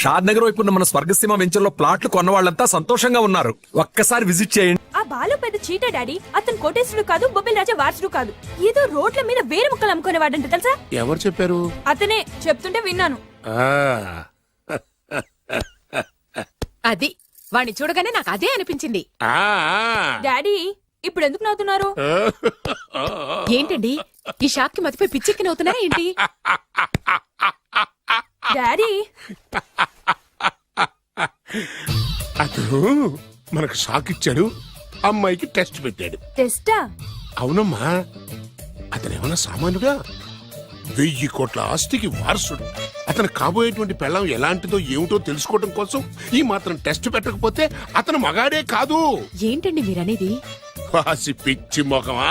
షాద్ నగర్ వైపు ఉన్న మన స్వర్గసీమ వెంచర్ లో ప్లాట్లు కొన్న వాళ్ళంతా సంతోషంగా ఉన్నారు. ఒక్కసారి విజిట్ చేయండి. ఆ బాలు పెద్ద చీట డాడీ. అతను కోటేశ్వరుడు కాదు, బొబ్బిల్ రాజా వారసుడు కాదు. ఏదో రోడ్ల మీద వేరే ముక్కలు అమ్ముకునేవాడంట తెలుసా? ఎవరు చెప్పారు? అతనే చెప్తుంటే విన్నాను. అది వాణ్ణి చూడగానే నాకు అదే అనిపించింది. డాడీ ఇప్పుడు ఎందుకు నవ్వుతున్నారు? ఏంటండి ఈ షాక్ కి మతిపోయి పిచ్చెక్కి నవ్వుతున్నారా ఏంటి? డాడీ అతను మనకు షాక్ ఇచ్చాడు, అమ్మాయికి టెస్ట్ పెట్టాడు. టెస్టా? అవునమ్మా, అతను ఏమన్నా సామాన్యుడా? 1000 కోట్ల ఆస్తికి వారసుడు. అతను కాబోయేటువంటి పెళ్ళం ఎలాంటిదో ఏమిటో తెలుసుకోవడం కోసం ఈ మాత్రం టెస్ట్ పెట్టకపోతే అతను మగాడే కాదు. ఏంటండి మీరనేది? వాసి పిచ్చి మొఖమా,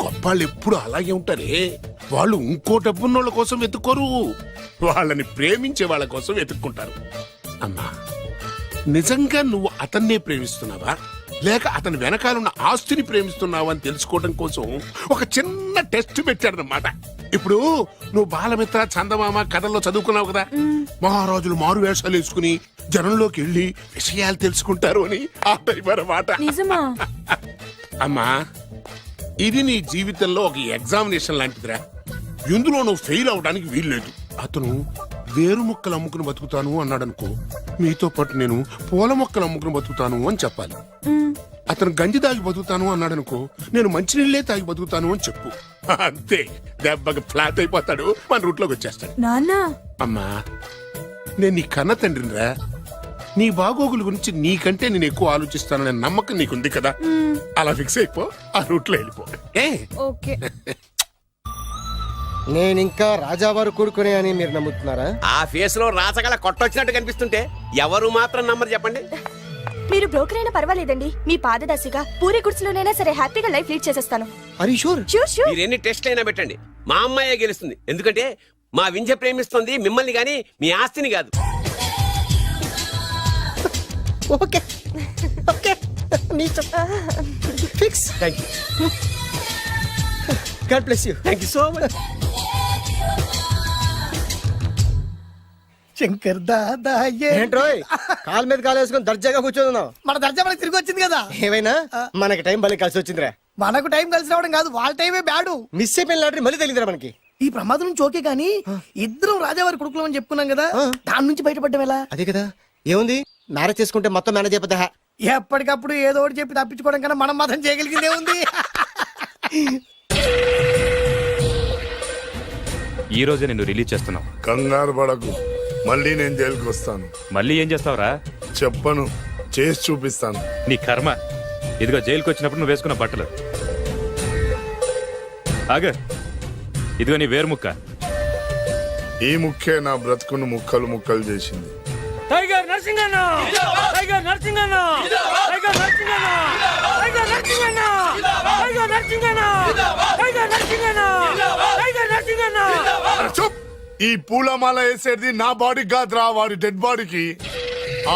గొప్పాళ్ళు ఎప్పుడు అలాగే ఉంటారే. వాళ్ళు ఇంకో డబ్బున్నోళ్ళ కోసం వెతుక్కోరు, వాళ్ళని ప్రేమించే వాళ్ళ కోసం వెతుక్కుంటారు. అమ్మా, నిజంగా నువ్వు అతన్నే ప్రేమిస్తున్నావా లేక అతని వెనకాలన్న ఆస్తిని ప్రేమిస్తున్నావా అని తెలుసుకోవడం కోసం ఒక చిన్న టెస్ట్ పెట్టాడనమాట. ఇప్పుడు నువ్వు బాలమిత్ర, చందమామ కథల్లో చదువుకున్నావు కదా, మహారాజులు మారు వేషాలు వేసుకుని జనంలోకి వెళ్లి విషయాలు తెలుసుకుంటారు అని ఆ టైప్ అన్నమాట. నిజమా? అమ్మా, ఇది నీ జీవితంలో ఒక ఎగ్జామినేషన్ లాంటిదిరా. ఇందులో నువ్వు ఫెయిల్ అవడానికి వీల్లేదు. అతను వేరు మొక్కలు అమ్ముకుని బతుకుతాను అన్నాడనుకో, మీతో పాటు నేను పూల మొక్కలు అమ్ముకుని బతుకుతాను అని చెప్పాలి. అతను గంజి తాగి బతుకుతాను అన్నాడనుకో, నేను మంచినీళ్ళే తాగి బతుకుతాను అని చెప్పు. అంతే, దెబ్బకి ఫ్లాట్ అయిపోతాడు, మన రూట్లోకి వచ్చేస్తాడు. నాన్న, అమ్మా, నేను నీ కన్న తండ్రినిరా. నీ బాగోగుల గురించి నీకంటే నేను ఎక్కువ ఆలోచిస్తాననే నమ్మకం నీకుంది కదా. అలా ఫిక్స్ అయిపో, ఆ రూట్లో వెళ్ళిపో. ఓకే. నేనింకా రాజావారు కొడుకునే అని మీరు నమ్ముతున్నారా? ఆ ఫేస్ లో రాసగల కొట్టొచ్చినట్టు కనిపిస్తుంటే ఎవరు మాత్రం నమ్మరు చెప్పండి. మీరు బ్రోకర్ అయినా పర్వాలేదండి. మీ పాదదాసిగా పూరి గుడ్స్లోనైనా సరే హ్యాపీగా లైఫ్ లీడ్ చేసేస్తాను. Are you sure? Sure sure. మీరు ఎన్ని టెస్ట్లు అయినా పెట్టండి, మా అమ్మాయే గెలుస్తుంది. ఎందుకంటే మా వింజ ప్రేమిస్తుంది మిమ్మల్ని గాని మీ ఆస్తిని కాదు. Okay okay, fix. Thank you. God bless you. Thank you so much. Shankar Dada ఏంట్రోయ్, కాలు మీద కాలు వేసుకొని దర్జాగా కూర్చోదున్నావు? మన దర్జా మనకి తిరిగి వచ్చింది కదా. ఏమైనా మనకి టైం భలే కలిసి వచ్చిందిరా. మనకు టైం కలిసి రావడం కాదు, వాళ్ళ టైమే బ్యాడు. మిస్ అయిపోయిన లాటరీ మళ్ళీ తెలియదురా మనకి. ఈ ప్రమాదం నుంచి ఓకే గానీ ఇద్దరం రాజావారి కొడుకులు అని చెప్పుకున్నాం కదా, దాని నుంచి బయటపడ్డం ఎలా? అదే కదా, ఏముంది, మ్యారేజ్ చేసుకుంటే మొత్తం మేనేజ్ అయిపోతా. ఎప్పటికప్పుడు ఏదో ఒకటి చెప్పి తప్పించుకోవడం కన్నా మనం మాత్రం చేయగలిగిందే ఉంది. ఈ రోజే నిన్ను రిలీజ్ చేస్తున్నావు. కంగారు పడకు, మళ్ళీ నేను జైలుకి వస్తాను. మళ్ళీ ఏం చేస్తావురా? చెప్పను, చేసి చూపిస్తాను. నీ కర్మ. ఇదిగో జైలుకి వచ్చినప్పుడు నువ్వు వేసుకున్న బట్టలు. ఆగ, ఇదిగో నీ వేరు ముక్క. ఈ ముక్కే నా బ్రతుకును ముక్కలు ముక్కలు చేసింది. Tiger Narsinganna, Tiger Narsinganna, Tiger Narsinganna, Tiger Narsinganna, Tiger Narsinganna, Tiger Narsinganna, Tiger Narsinganna. చూప్, ఈ పూలమాల వేసేది నా బాడీ కాదురా, వాడి డెడ్ బాడీకి.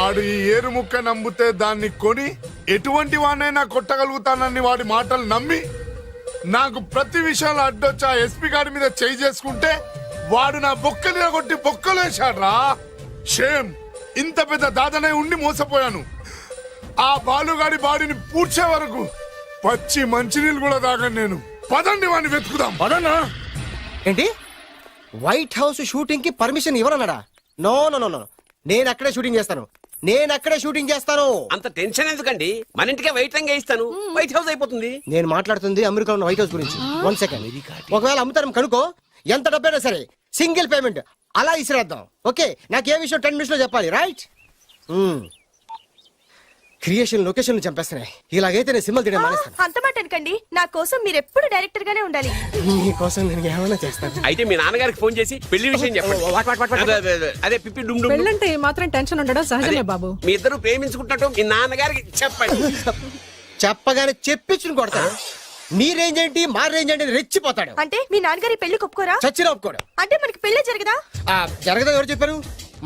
ఆడు ఈ ఏరు ముక్క నమ్మితే దాన్ని కొని ఎటువంటి వాడినైనా కొట్టగలుగుతానని వాడి మాటలు నమ్మి నాకు ప్రతి విషయంలో అడ్డొచ్చా ఎస్పీ గారి మీద చేయి చేసుకుంటే వాడు నా బొక్కలు కొట్టి బొక్కలు వేశాడ్రా. షేమ్, ఇంత పెద్ద దాదనే ఉండి మోసపోయాను. ఆ బాలుగాడి బాడీని పూడ్చే వరకు పచ్చి మంచినీళ్ళు కూడా తాగను నేను. పదండి వాడిని వెతుకుదాం. పదన్నా. ఏంటి, వైట్ హౌస్ షూటింగ్ కి పర్మిషన్ ఇవ్వనన్నాడా? నో నో నో నో, నేను అక్కడే షూటింగ్ చేస్తాను, నేను అక్కడే షూటింగ్ చేస్తాను. అంత టెన్షన్ ఎందుకండి, మన ఇంటికే వైట్ రంగు వేయిస్తాను, వైట్ హౌస్ అయిపోతుంది. నేను మాట్లాడుతుంది అమెరికా ఉన్న వైట్ హౌస్ గురించి. 1 సెకండ్. ఒకవేళ అమ్ముతాను కనుకో, ఎంత డబ్బైనా సరే సింగిల్ పేమెంట్ అలా ఇసిరేద్దాం. ఓకే, నాకు ఏ విషయం 10 మినిట్స్ లో చెప్పాలి, రైట్? Creation location చంపేస్తున్నాయి. ఇలాగైతే నేను సినిమా తీయడం మానేస్తాను. అంత మాట అనకండి, నా కోసం మీరు ఎప్పుడు డైరెక్టర్ గానే ఉండాలి. నీకోసం నేను ఏమైనా చేస్తాను. అయితే మీ నాన్నగారికి ఫోన్ చేసి పెళ్లి విషయం చెప్పండి. అదే పిప్పి డుమ్ డుమ్. పెళ్ళంటే మాత్రం టెన్షన్ ఉండడం సహజమే బాబు. మీ ఇద్దరు ప్రేమించుకుంటున్నట్టు మీ నాన్నగారికి చెప్పండి. చెప్పగానే చెప్పించుని కొడతాడు. మీ రేంజ్ ఏంటి, మా రేంజ్ ఏంటి రెచ్చిపోతాడు. అంటే మీ నాన్నగారి పెళ్లి ఒప్పుకోరా? చచ్చినా ఒప్పుకోడు. అంటే మనకి పెళ్లి జరగదా? జరగదని ఎవరు చెప్పారు?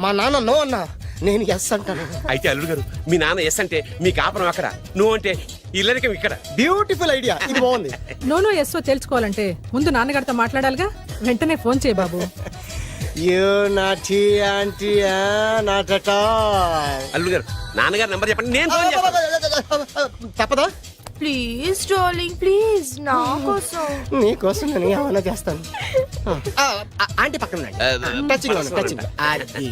మా నాన్న నో అన్నా, నేను ఎస్ అంటాను. అయితే అల్లుడు గారు, మీ నాన్న ఎస్ అంటే మీ కాపురం అక్కడ, నువ్వు అంటే ఇల్లరికం ఇక్కడ. బ్యూటిఫుల్ ఐడియా, ఇది బాగుంది. నోనో ఎస్ఓ తెలుసుకోవాలంటే ముందు నాన్నగారితో మాట్లాడాలిగా. వెంటనే ఫోన్ చేయి బాబు. You naughty aunty not at all. అల్లుడు గారు నాన్నగారు నంబర్ చెప్పండి, నేను ఫోన్ చేస్తాను. తప్పదా? ప్లీజ్ డార్లింగ్ ప్లీజ్ నా కోసం. నీకోసం నేను ఏమన్నా చేస్తాను. ఆంటీ పక్కన టచింగ్ టచింగ్. అది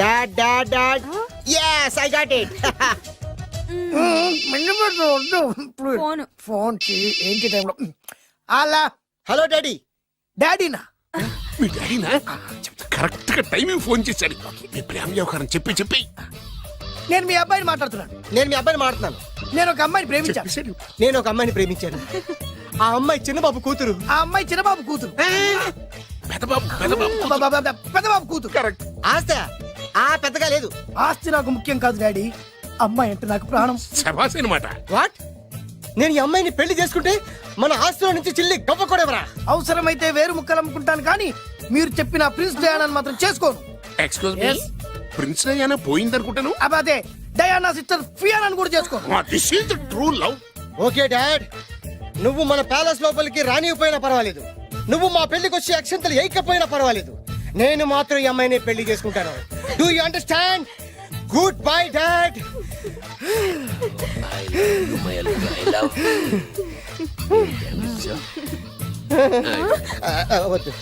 dad dad dad. yes I got it. Phone phone ఏంటి టైంలో అలా హలో డాడీ. డాడీనా మీ డాడీనా? కరెక్ట్ గా టైమింగ్ ఫోన్ చేశాడు. మీ ప్రేమ వ్యవహారం చెప్పి చెప్పి నేను మీ అబ్బాయిని మాట్లాడుతున్నాను. నేను మీ అబ్బాయిని మాట్లాడుతున్నాను. నేను ఒక అమ్మాయిని ప్రేమించాను. చెప్పేశాడు. నేను ఒక అమ్మాయిని ప్రేమించాను. ఆ అమ్మాయి చిన్నబాబు కూతురు. ఆ అమ్మాయి చిన్నబాబు కూతురు. పెదబాబు పెదబాబు పెద్దబాబు కూతురు. కరెక్ట్. ఆస్తి ఆ పెద్దగా లేదు. ఆస్తి నాకు ముఖ్యం కాదు డాడీ, అమ్మాయి అంటే నాకు ప్రాణం. శబాస్ అనమాట. వాట్? నేను ఈ అమ్మాయిని పెళ్లి చేసుకుంటే మన ఆస్తిలో నుంచి చిల్లి గవ్వ కూడా ఎవరా? అవసరమైతే వేరు ముక్కలు అమ్ముకుంటాను కానీ మీరు చెప్పిన ప్రిన్స్ డయానాని మాత్రం చేసుకోను. Excuse me, Yes. Prince Diana పోయిందనుకుంటాను. అదే డయానా సిస్టర్ ఫియానాని కూడా చేసుకోను. This is the true love. Okay dad, నువ్వు మన ప్యాలెస్ లోపలికి రానిపోయినా పర్వాలేదు, నువ్వు మా పెళ్లికి వచ్చి అక్షంతలు వేయకపోయినా పర్వాలేదు, నేను మాత్రం ఈ అమ్మాయిని పెళ్లి చేసుకుంటాను. Do you understand? Good bye dad. వద్దు.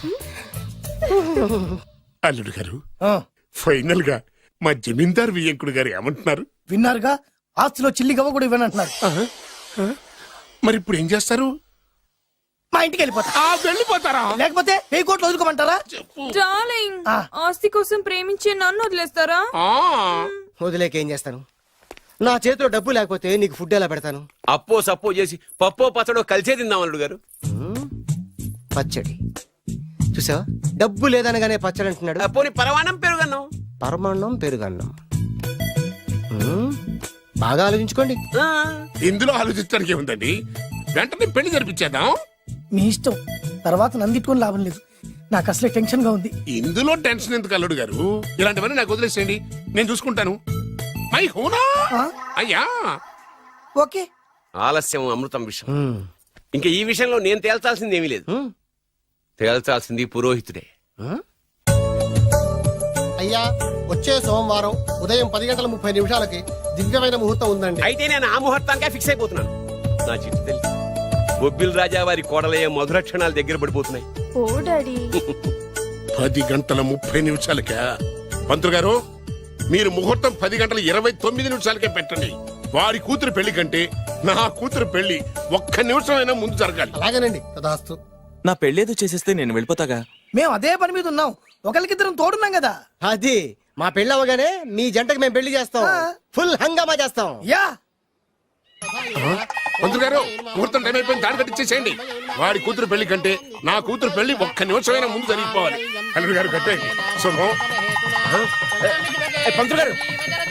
అల్లుడు గారు, ఆ, ఫైనల్ గా మా జమీందార్ వియ్యంకుడు గారు ఏమంటున్నారు? విన్నారుగా, ఆస్తిలో చిల్లి గవ్వ కూడా ఇవ్వనంటున్నారు. మరి ఇప్పుడు ఏం చేస్తారు? మా ఇంటికి వెళ్ళిపోతా. వెళ్ళిపోతారా? లేకపోతే 1000 కోట్లు వదులుకోమంటారా? డార్లింగ్ ఆ. ఆస్తి కోసం ప్రేమించే నన్ను వదిలేస్తారా? వదిలేక ఏం చేస్తాను? నా చేతిలో డబ్బు లేకపోతే నీకు ఫుడ్ ఎలా పెడతాను? అప్పో సప్పో చేసి పప్పో పచ్చడో కలిసే తిందాం అల్లుడు గారు. పచ్చడి చూసావా? డబ్బు లేదనగానే పచ్చడి అంటున్నాడు. పోనీ పరవాణం పెరుగన్నాం. పరమాన్నం పెరుగన్నం. బాగా ఆలోచించుకోండి. ఇందులో ఆలోచించడానికి ఏముందండి? వెంటనే పెళ్లి జరిపించేద్దాం. మీ ఇష్టం, తర్వాత నందిట్టుకొని లాభం లేదు. నాకు అసలే టెన్షన్ గా ఉంది. ఇందులో టెన్షన్ ఎందుకు అల్లుడు గారు? ఇలాంటివన్నీ నాకు వదిలేసేయండి, నేను చూసుకుంటాను. మై హోనా ఆ? అయ్యా. ఓకే. ఆలస్యం అమృతం విషయం. ఇంకా ఈ విషయంలో నేను తేల్చాల్సింది ఏమీ లేదు. తేల్చాల్సింది పురోహితుడే. అయ్యా, వచ్చే సోమవారం ఉదయం 10:30 దివ్యమైన ముహూర్తం ఉందండి. అయితే నేను ఆ ముహూర్తానికే ఫిక్స్ అయిపోతున్నాను. నా చిట్టి తల్లి బొబ్బిల్ రాజా వారి కోడలయ్యే మధుర క్షణాలు దగ్గర పడిపోతున్నాయి. ఓ డాడీ 10:30 పంతులు గారు, మీరు ముహూర్తం 10:29 పెట్టండి. వారి కూతురు పెళ్లి కంటే నా కూతురు పెళ్లి 1 నిమిషమైనా ముందు జరగాలి. అలాగేనండి, తదాస్తు. నా పెళ్ళేదో చేసేస్తే నేను వెళ్ళిపోతాగా. మేము అదే పని మీద ఉన్నాం, ఒకరికిద్దరం తోడున్నాం కదా. అది మా పెళ్ళి అవగానే మీ జంటకి మేము పెళ్లి చేస్తాం. ఫుల్ హంగామా చేస్తాం. యా, పంతులు గారు, ముహూర్తం టైం అయిపోయింది, దాడి కట్టించేసేయండి. వాడి కూతురు పెళ్లి కంటే నా కూతురు పెళ్లి 1 నిమిషమైనా ముందు జరిగిపోవాలి. అల్లుడు గారు కట్టేయండి. శుభం. పంతులు గారు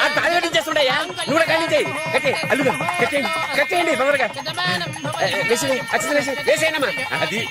ఆ తాళి కట్టించేస్తుండయా, నువ్వు కూడా కట్టించేయి. కట్టే అల్లుడు కట్టేయండి, కట్టేయండి తొందరగా. వేసేయనమ్మా. అది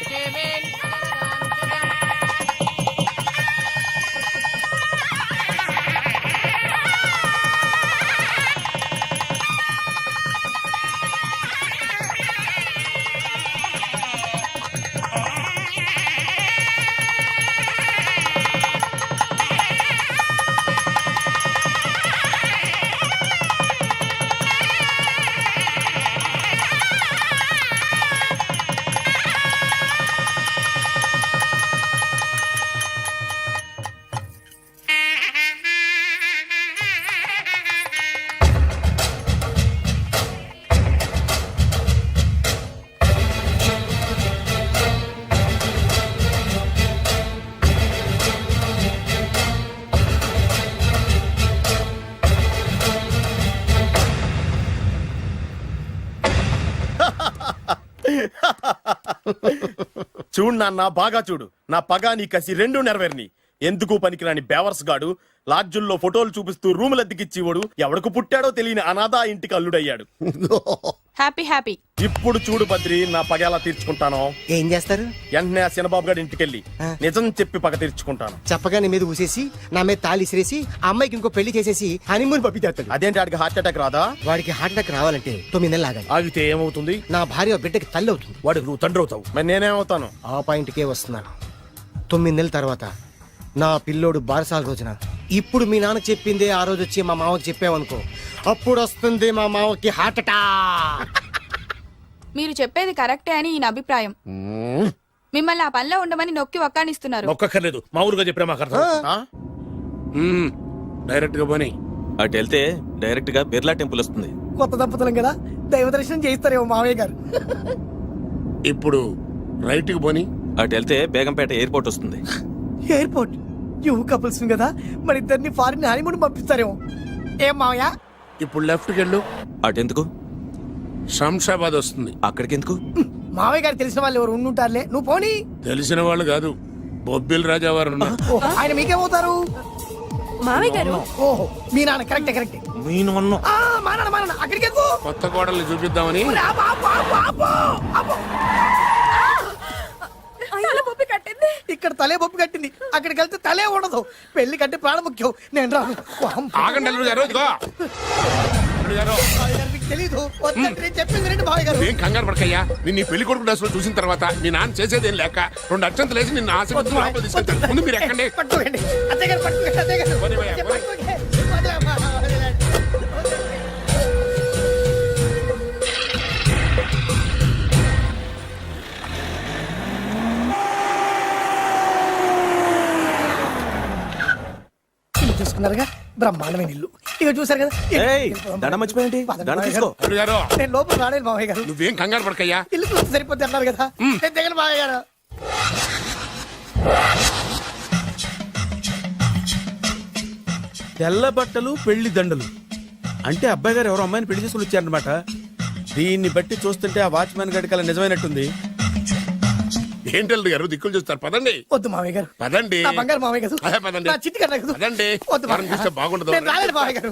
చూడు నాన్న, బాగా చూడు. నా పగ నీ కసి రెండు నెరవేరిని. ఎందుకు పనికిరాని బేవర్స్ గాడు లాడ్జుల్లో ఫోటోలు చూపిస్తూ రూములు అద్దెకిచ్చివాడు ఎవడకు పుట్టాడో తెలియని అనాథ ఇంటికి అల్లుడయ్యాడు. Happy happy. ఇప్పుడు చూడు బద్రి, నా పగ ఎలా తీర్చుకుంటానో. ఏం చేస్తారు? వెంటనే ఆ చిన్నబాబు గారి ఇంటికెళ్ళి నిజం చెప్పి పగ తీర్చుకుంటాను. చెప్పగానే మీద ఊసేసి నా మీద తాళి ఇసిరేసి ఆ అమ్మాయికి ఇంకో పెళ్లి చేసేసి హనీమూన్ పంపించేస్తాడు. అదేంటి, ఆడికి హార్ట్ అటాక్ రాదా? వాడికి హార్ట్ అటాక్ రావాలంటే 9 నెలలు ఆగాలి. ఆగితే ఏమవుతుంది? నా భార్య బిడ్డకి తల్లి అవుతుంది. వాడికి నువ్వు తండ్రి అవుతావు. మరి నేనేమవుతాను? ఆ పాయింట్కే వస్తున్నాను. 9 నెలల తర్వాత నా పిల్లోడు బారసాల రోజున ఇప్పుడు మీ నాన్న చెప్పిందే ఆ రోజు వచ్చి మా మామకి చెప్పావనుకో, అప్పుడు వస్తుంది మా మామకి హార్ట్ అటాక్. మీరు చెప్పేది కరెక్టే అని ఈయన అభిప్రాయం. మిమ్మల్ని ఆ పనిలో ఉండమని నొక్కి వక్కానిస్తున్నారు. ఒక్కర్లేదు మా ఊరుగా చెప్పినా మాకు అర్థం. డైరెక్ట్ గా పోనీ. అటు వెళ్తే డైరెక్ట్ గా బిర్లా టెంపుల్ వస్తుంది. కొత్త దంపతులం కదా, దైవ దర్శనం చేయిస్తారేమో మావయ్య గారు. ఇప్పుడు రైట్ కి పోనీ. అటు వెళ్తే బేగంపేట ఎయిర్పోర్ట్ వస్తుంది. ఎయిర్పోర్ట్ యూ కపుల్స్ కదా, మరి ఇద్దరిని ఫారిన్ హనీమూన్ పంపిస్తారేమో. ఏం మావయ్య? ఇప్పుడు లెఫ్ట్ కి వెళ్ళు. అటెందుకు? శంషాబాద్ వస్తుంది. అక్కడికి ఎందుకు? మావయ్య గారు తెలిసిన వాళ్ళు ఎవరు ఉండుంటారులే, నువ్వు పోనీ. తెలిసిన వాళ్ళు కాదు, బొబ్బిల్ రాజా వారు ఉన్నారు. ఓహో, ఆయన మీకేమవుతారు? మావయ్య గారు ఓహో, మీ నాన్న. కరెక్టే కరెక్టే. మా నాన్న అక్కడికి ఎందుకు? కొత్త కోడల్ని చూపిద్దామని. కట్టింది. ఇక్కడ తలే బొప్పి కట్టింది, అక్కడికి వెళ్తే తలే ఉండదు. పెళ్లి కట్టి ప్రాణం ముఖ్యం. నేను రాను. ఆగండి అల్లుడు గారు, ఇదిగో. అల్లుడు గారు, మీకు తెలీదు. వద్దంటే నేను చెప్పింది రండి మావయ్య గారు. ఏం కంగారు పడకయ్యా. నిన్ను ఈ పెళ్లి కొడుకు డ్రెస్ చూసిన తర్వాత మీ నాన్న చేసేదేం లేక 2 అక్షంతలు వేసి నిన్ను ఆశీర్వదించి లోపలికి తీసుకెళ్తాను. ముందు మీరు ఎక్కండి. పట్టుకోండి అత్తయ్య గారు, పట్టుకోండి అత్తయ్య గారు. పోనీ భయ్యా, పోనీ. పట్టుకోండి. వదిలేమ్మా, వదిలేండి. ఇల్లు చూసుకున్నారుగా, బ్రహ్మాండమైన ఇల్లు. ఇక చూసారు కదా, దండ మర్చిపోయండి. దండ తీసుకో. అల్లుడు గారు, నేను లోపల రాలేదు మావయ్య గారు. నువ్వేం కంగారు పడకయ్యా. ఇల్లు చూస్తే సరిపోద్ది అన్నారు కదా, నేను దిగను మావయ్య గారు. తెల్ల బట్టలు పెళ్లి దండలు అంటే అబ్బాయి గారు ఎవరో అమ్మాయిని పెళ్లి చేసుకుని వచ్చారనమాట. దీన్ని బట్టి చూస్తుంటే ఆ వాచ్మెన్ గడి కల నిజమైనట్టుంది. ఏంటి అల్లుడు గారు దిక్కులు చూస్తారు? పదండి. వద్దు మావయ్య గారు. పదండి. నా బంగారు మావయ్య గారు. అదే పదండి. నా చిట్టి కన్నా కదా. పదండి. వద్దు వారం చూస్తే బాగుండదు. నేను రాలేదు మావయ్య గారు.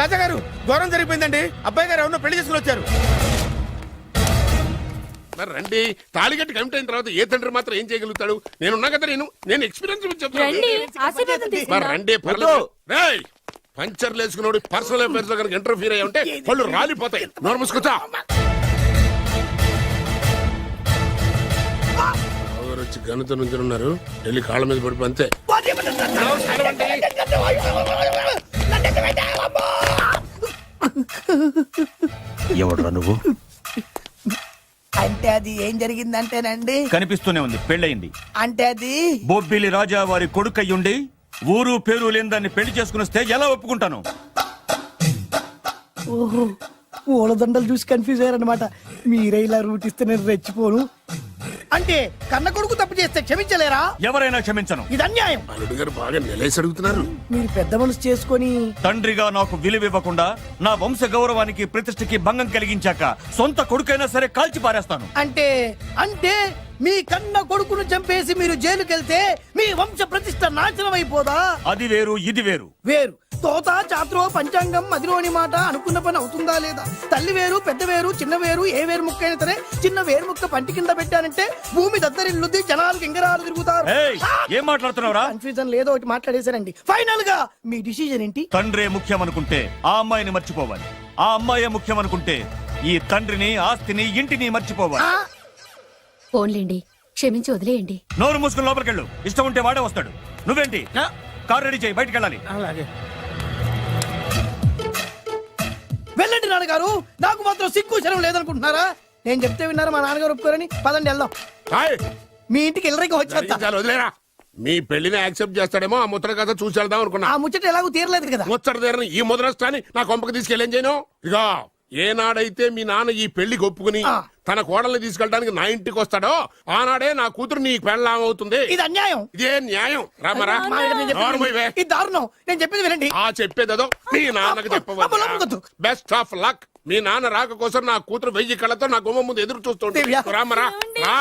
రాజాగారు ఘోరం జరిగిపోయిందండి. అబ్బాయి గారు ఎవరినో పెళ్లి చేసుకుని వచ్చారు. మరి రండి. తాళిగట్టి కమిట్ అయిన తర్వాత ఏ తండ్రి మాత్రం ఏం చేయగలుగుతాడు? నేనున్నా కదా, నేను ఎక్స్పీరియన్స్ చెప్తాను. రండి, ఆశీర్వాదం మరి తీసుకుందాం. రండి, పర్లేదు. రేయ్, పంచర్లు వేసుకున్నాడు పర్సనల్ అఫైర్స్ లో కనుక ఇంటర్ఫీర్ అయ్యా ఉంటే వాళ్ళు రాలిపోతాయి. నోరు మూసుకొచ్చా. వచ్చి గనుత నుంచి ఉన్నారు. వెళ్ళి కాళ్ళ మీద పడిపో అంతే. ఎవడురా నువ్వు? అంటే అది ఏం జరిగిందంటేనండి, కనిపిస్తూనే ఉంది, పెళ్ళయింది. అంటే అది బొబ్బిలి రాజా వారి కొడుకయ్యుండి ఊరు పేరు లేని దాన్ని పెళ్లి చేసుకుని వస్తే ఎలా ఒప్పుకుంటాను? ఓహో, పూలదండలు చూసి కన్ఫ్యూజ్ అయ్యారనమాట. మీరే ఇలా రూట్ ఇస్తే నేను రెచ్చిపోను. అంటే కన్న కొడుకు తప్పు చేస్తే క్షమించలేరా? ఎవరైనా క్షమించను. ఇది అన్యాయం. అల్లుడు గారు బాగా నిలేసి అడుగుతున్నారు. మీరు పెద్ద మనసు చేసుకొని తండ్రిగా నాకు విలువివ్వకుండా నా వంశ గౌరవానికి ప్రతిష్టకి భంగం కలిగించాక సొంత కొడుకైనా సరే కాల్చి పారేస్తాను. అంటే అంటే మీ కన్న కొడుకును చంపేసి మీరు జైలుకెళ్తే మీ వంశ ప్రతిష్ట నాశనం అయిపోదా? అది వేరు, ఇది వేరు. వేరు. తోత చాత్రో పంచాంగం మదిలోని మాట అనుకున్న పని అవుతుందా లేదా? తల్లి వేరు, పెద్ద వేరు, చిన్న వేరు, ఏ వేరు ముక్క అయినా సరే చిన్న వేరు ముక్క పంటి కింద పెట్టానంటే భూమి దద్దరిల్లుద్ది, జనాలు గింగరాలు తిరుగుతారు. ఏయ్, ఏం మాట్లాడుతున్నావురా? కన్ఫ్యూజన్ లేదో ఒకటి మాట్లాడేశారండి. ఫైనల్ గా మీ డిసిజన్ ఏంటి? తండ్రే ముఖ్యం అనుకుంటే ఆ అమ్మాయిని మర్చిపోవాలి. ఆ అమ్మాయే ముఖ్యం అనుకుంటే ఈ తండ్రిని, ఆస్తిని, ఇంటిని మర్చిపోవాలి. ఫోన్లేండి, క్షమించి వదిలేయండి. నోరు మూసుకుని లోపలికెళ్ళు. ఇష్టం ఉంటే వాడే వస్తాడు. నువ్వేంటి? కార్ రెడీ చేయి, బయటికి వెళ్ళాలి. అలాగే. వెళ్ళండి నాన్నగారు, నాకు మాత్రం సిగ్గు శరం లేదనుకుంటున్నారా? నేను చెప్తే విన్నారా? మా నాన్నగారు ఒప్పుకోరని. పదండి వెళ్దాం. హాయ్, మీ ఇంటికి ఎల్లరికి వచ్చేస్తా. చాలు వదిలేరా. మీ పెళ్లిని యాక్సెప్ట్ చేస్తాడేమో ఆ ముద్ర కథ చూసి వెళ్దాం అనుకున్నా. ఆ ముచ్చట ఎలాగో తీరలేదు కదా. ముచ్చట తీరని ఈ ముద్రష్టాన్ని నా కొంపకి తీసుకెళ్ళేం చేయను. ఇక ఏనాడైతే మీ నాన్న ఈ పెళ్లికి ఒప్పుకుని తన కోడల్ని తీసుకెళ్ళడానికి నా ఇంటికి వస్తాడో ఆనాడే నా కూతురు నీ పెళ్ళాం అవుతుంది. ఇది అన్యాయం. ఇదే న్యాయం. రామరా, ఇది దారుణం. నేను చెప్పేది వినండి. ఆ చెప్పేదేదో మీ నాన్నకు చెప్పవచ్చు. Best of luck. మీ నాన్న రాక కోసం నా కూతురు 1000 కళ్ళతో నా గుమ్మ ముందు ఎదురు చూస్తుంటే రామరా, రా.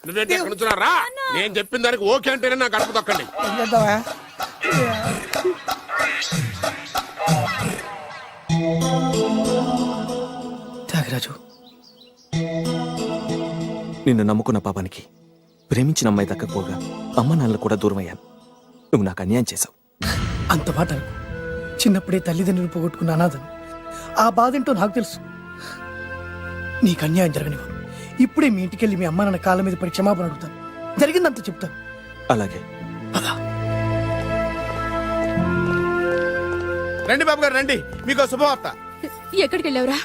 నువ్వేంటి ఎక్కడ నుంచున్నా? రా. నేను చెప్పిన దానికి ఓకే అంటేనే నాకు గడప తొక్కండి. త్యాగరాజు, నిన్ను నమ్ముకున్న పాపానికి ప్రేమించిన అమ్మాయి దక్కకపోగా అమ్మ నాన్నలు కూడా దూరం అయ్యాను. నువ్వు నాకు అన్యాయం చేశావు. అంత మాట అనకు. చిన్నప్పుడే తల్లిదండ్రులు పోగొట్టుకున్న అనాథను. ఆ బాధ ఏంటో నాకు తెలుసు. నీకు అన్యాయం జరగనివ్వను. ఇప్పుడే మీ ఇంటికి వెళ్ళి మీ అమ్మ నాన్న కాళ్ళ మీద పడి క్షమాపణ అడుగుతాను. జరిగిందంత చెప్తాను. అలాగే. పద. రండి బాబు గారు రండి, మీకు శుభవార్త. ఎక్కడికి వెళ్ళావురా?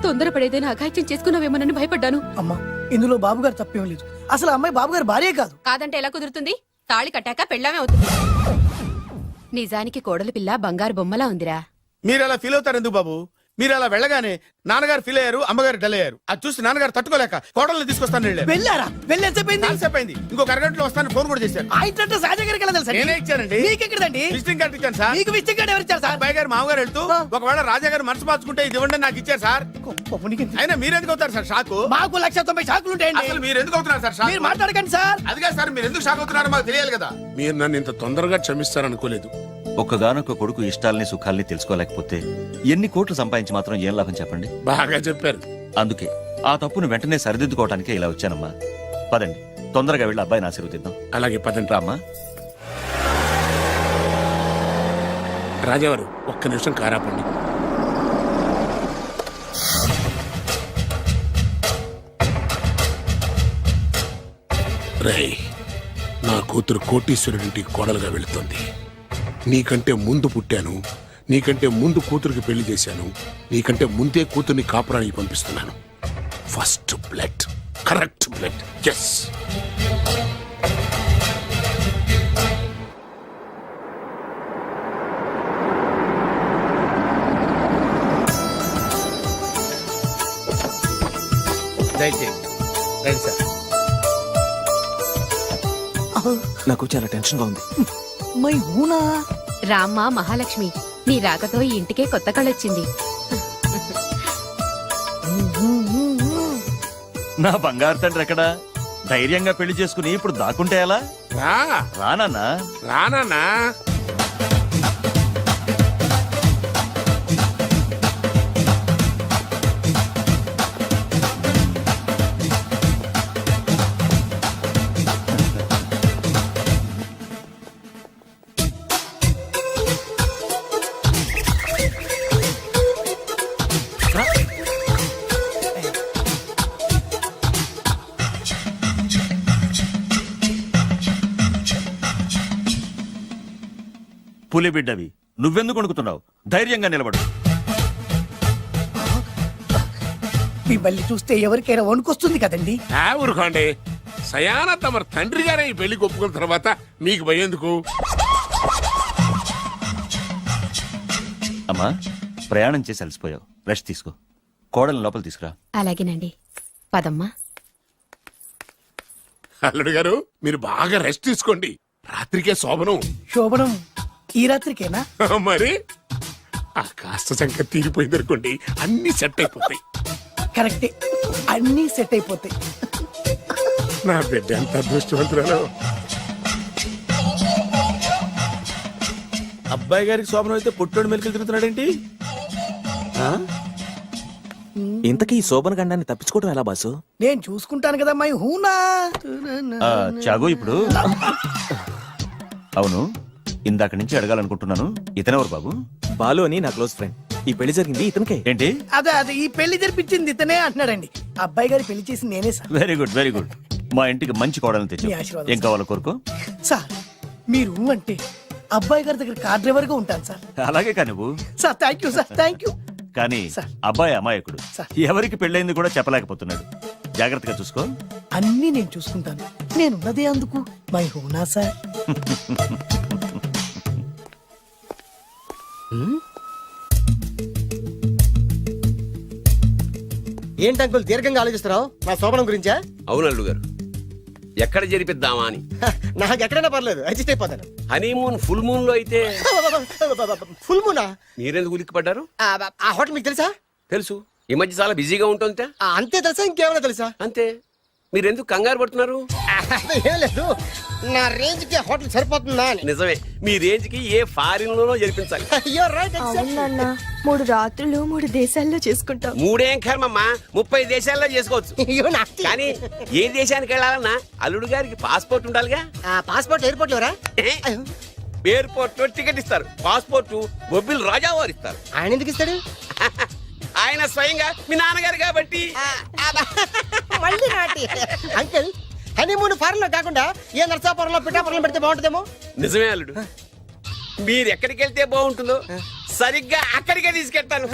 తొందరపడేదైనా అఘాయిత్యం చేసుకున్నావేమోనని భయపడ్డాను. అమ్మా ఇందులో బాబు గారు తప్పేం లేదు. అసలు ఆ అమ్మాయి బాబు గారు భార్యే కాదు. కాదంటే ఎలా కుదురుతుంది? తాళి కట్టాక పెళ్ళామే అవుతుంది. నిజానికి కోడలి పిల్ల బంగారు బొమ్మలా ఉందిరా. మీరు అలా ఫీల్ అవుతారు ఎందుకు బాబు? మీరు అలా వెళ్ళగానే నాన్నగారు ఫీల్ అయ్యారు, అమ్మగారు డల్ అయ్యారు. అది చూసి నాన్నగారు తట్టుకోలేక కోడల్ని తీసుకొస్తాను వెళ్ళారు. వెళ్ళారా? వెళ్ళేసేపోయింది. అయింది, ఇంకొక అరగంటలో వస్తాను ఫోన్ కూడా చేశారు. ఆ ఇంట్లో సహజ గారికి ఎలా తెలుసా? నేనే ఇచ్చానండి. మీకెక్కడండి? విజిటింగ్ కార్డు ఇచ్చాను సార్. మీకు విజిటింగ్ కార్డు ఎవరు ఇచ్చారు సార్? అబ్బాయి గారు మామగారు వెళ్తూ ఒకవేళ రాజా గారు మనసు మార్చుకుంటే ఇది ఇవ్వండి నాకు ఇచ్చారు సార్. అయినా మీరు ఎందుకు అవుతారు సార్ షాక్? మాకు 1,90,000 షాకులు ఉంటాయండి. అసలు మీరు ఎందుకు అవుతున్నారు సార్ షాక్? మీరు మాట్లాడకండి సార్. అదిగా సార్, మీరు ఎందుకు షాక్ అవుతున్నారో మాకు తెలియాలి కదా. మీరు నన్ను ఇంత తొందరగా క్షమిస్తారనుకోలేదు. ఒక్కగానొక్క కొడుకు ఇష్టాలని సుఖాల్ని తెలుసుకోలేకపోతే ఎన్ని కోట్లు సంపాదించి మాత్రం ఏం లాభం చెప్పండి? బాగా చెప్పారు. అందుకే ఆ తప్పును వెంటనే సరిదిద్దుకోవడానికే ఇలా వచ్చానమ్మా. పదండి, తొందరగా వెళ్ళి అబ్బాయిని ఆశీర్వదిద్దాం. అలాగే పదండి. రామ్మా. రాజావారు ఒక్క నిమిషం కారాపండి. రేయ్, నా కూతురు కోటీశ్వరుడింటికి కోడలుగా వెళుతుంది. నీకంటే ముందు పుట్టాను, నీకంటే ముందు కూతురికి పెళ్లి చేశాను, నీకంటే ముందే కూతుర్ని కాపురానికి పంపిస్తున్నాను. First blood, correct blood. Yes. దయచేయండి రండి సార్. నాకు చాలా టెన్షన్ గా ఉంది. మై హూనా. రామ్మ మహాలక్ష్మి, నీ రాకతో ఈ ఇంటికే కొత్త కళొచ్చింది. నా బంగారు తండ్రి ఎక్కడా? ధైర్యంగా పెళ్లి చేసుకుని ఇప్పుడు దాక్కుంటే ఎలా? రా రానన్నా. రానా. పులి బిడ్డవి, నువ్వెందుకు వణుకుతున్నావు? ధైర్యంగా నిలబడు. మీ బల్లి చూస్తే ఎవరికైనా వణుకొస్తుంది కదండి. ఊరుకోండి. సయానా తమ తండ్రి గారే ఈ పెళ్లి ఒప్పుకున్న తర్వాత మీకు భయందుకు? అమ్మా, ప్రయాణం చేసి అలసిపోయావు, రెస్ట్ తీసుకో. కోడల్ని లోపల తీసుకురా. అలాగేనండి, పదమ్మా. అల్లుడు గారు, మీరు బాగా రెస్ట్ తీసుకోండి. రాత్రికే శోభనం. శోభనం ఈ రాత్రికేనా? మరి ఆ కాస్త సంఖ్య తీరిపోయింది అనుకోండి, అన్ని సెట్ అయిపోతాయి. కరెక్టే, అన్నీ సెట్ అయిపోతాయి. నా బిడ్డ ఎంత అదృష్టవంతురాలు. అబ్బాయి గారికి శోభనం అయితే పుట్టోడు మెలికలు తిరుగుతున్నాడేంటి? ఇంతకీ ఈ శోభన గండాన్ని తప్పించుకోవడం ఎలా బాసు? నేను చూసుకుంటాను కదా మై హూనా. చాగు, ఇప్పుడు అవును, ఇందాక నుంచి అడగాలనుకుంటున్నాను, ఇతనెవరు బాబు? బాలు అని నా క్లోజ్ ఫ్రెండ్. ఈ పెళ్లి జరిగింది ఇతనికే. ఏంటి? అదే ఈ పెళ్లి జరిపించింది ఇతనే అంటున్నాడండి. అబ్బాయి గారి పెళ్లి చేసింది నేనే sir. Very good, very good. మా ఇంటికి మంచి కోడల్ని తెచ్చు. మీ ఆశీర్వాదం ఏం కావాలో కోరుకో. సార్ మీరు అంటే అబ్బాయి గారి దగ్గర కార్ డ్రైవర్ గా ఉంటాను సార్. అలాగే కా నువ్వు. Sir thank you sir, thank you. కానీ సార్. అబ్బాయి అమాయకుడు, సార్. ఎవరికి పెళ్ళైంది కూడా చెప్పలేకపోతున్నాడు. జాగ్రత్తగా చూసుకో. అన్నీ నేను చూసుకుంటాను. నేనున్నదే అందుకు మై హూనా సార్. ఏంటి అంకుల్ దీర్ఘంగా ఆలోచిస్తున్నావు? నా శోభనం గురించా? అవును అల్లుడు గారు, ఎక్కడ జరిపిద్దామా అని. నాకు ఎక్కడైనా పర్లేదు, అడ్జస్ట్ అయిపోతాను. హనీమూన్ ఫుల్ మూన్ లో అయితే ఫుల్ మూనా? మీరెందుకు ఉలిక్కిపడ్డారు? ఆ హోటల్ మీకు తెలుసా? తెలుసు, ఈ మధ్య చాలా బిజీగా ఉంటుందిట. అంతే తెలుసా? ఇంకేమైనా తెలుసా? అంతే. మీరెందుకు కంగారు పడుతున్నారు? ఏం లేదు, నా రేంజ్ కి హోటల్ సరిపోతుందా అని. నిజమే, మీ రేంజ్ కి ఏ ఫారిన్ లోనో జరిపించాలి. You're right, exactly. అవునన్నా, 3 రాత్రులు 3 దేశాల్లో చేసుకుంటాం. 3 కర్మమ్మా, 30 దేశాల్లో చేసుకోవచ్చు. You're nasty. కానీ ఏ దేశానికి వెళ్ళాలన్నా అల్లుడు గారికి పాస్పోర్ట్ ఉండాలిగా. పాస్పోర్ట్ ఎయిర్పోర్ట్ ఎవరా? ఎయిర్పోర్ట్ లో టికెట్ ఇస్తారు, పాస్పోర్ట్ బొబ్బిల్ రాజా వారు ఇస్తారు. ఆయన ఎందుకు ఇస్తాడు? ఆయన స్వయంగా మీ నాన్నగారు కాబట్టి. మళ్ళీ నాటి అంకుల్, హనీమూన్ ఫారెన్ లో కాకుండా ఏ నర్సాపురంలో పిఠాపురంలో పెడితే బాగుంటుందేమో. నిజమే అల్లుడు, మీరు ఎక్కడికి వెళ్తే బాగుంటుందో సరిగ్గా అక్కడికే తీసుకెళ్తాను